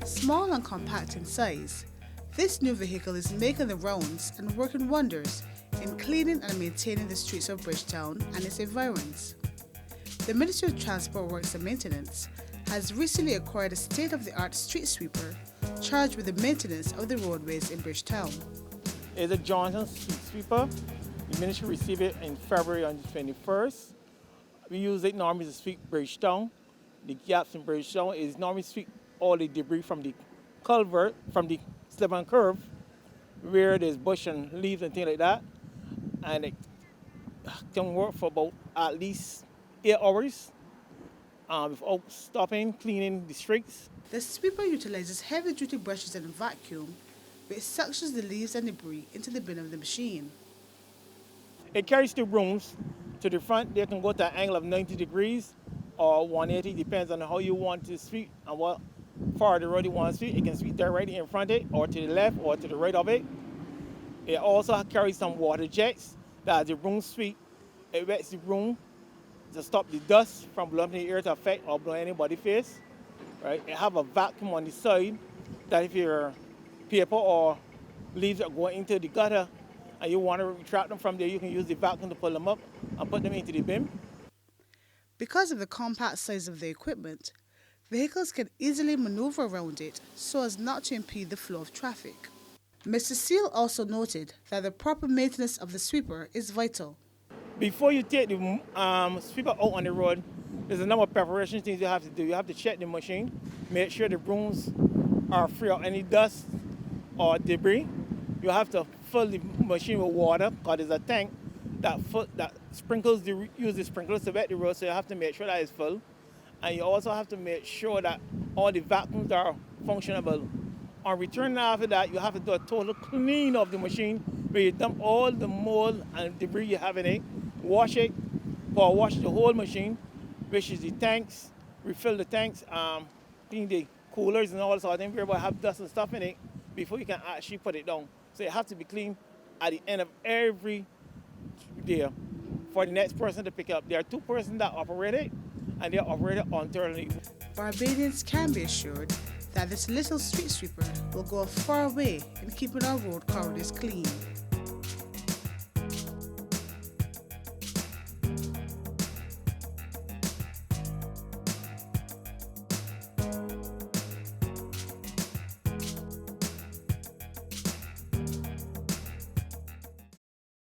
Small and compact in size, this new vehicle is making the rounds and working wonders in cleaning and maintaining the streets of Bridgetown and its environs. The Ministry of Transport Works and Maintenance has recently acquired a state-of-the-art street sweeper charged with the maintenance of the roadways in Bridgetown. It's a Johnson street sweeper. The ministry received it in February on the 21st. We use it normally to sweep Bridgetown. The gaps in Bridgetown is normally sweep all the debris from the culvert, from the slip and curve, where there's bush and leaves and things like that. And it can work for about at least 8 hours without stopping, cleaning the streets. The sweeper utilizes heavy-duty brushes and a vacuum, which suctions the leaves and debris into the bin of the machine. It carries the brooms to the front. They can go to an angle of 90 degrees or 180, depends on how you want to sweep and what far the road you want to sweep. It can sweep directly in front of it, or to the left, or to the right of it. It also carries some water jets that as the broom sweep, it wets the broom to stop the dust from blowing in the air to affect or blow anybody's face. Right? It have a vacuum on the side that if your paper or leaves are going into the gutter and you want to retract them from there, you can use the vacuum to pull them up and put them into the bin. Because of the compact size of the equipment, vehicles can easily maneuver around it so as not to impede the flow of traffic. Mr. Seal also noted that the proper maintenance of the sweeper is vital. Before you take the sweeper out on the road, there's a number of preparation things you have to do. You have to check the machine, make sure the brooms are free of any dust or debris. You have to fill the machine with water because there's a tank that sprinkles use the sprinklers to wet the road, so you have to make sure that it's full. And you also have to make sure that all the vacuums are functionable. On return after that, you have to do a total clean of the machine where you dump all the mold and debris you have in it, wash it, power wash the whole machine, which is the tanks, refill the tanks, clean the coolers and all that sort of thing, where have dust and stuff in it before you can actually put it down. So it has to be clean at the end of every day for the next person to pick up. There are 2 persons that operate it, and they operate it alternately. Barbadians can be assured that this little street sweeper will go a far way in keeping our road corridors clean.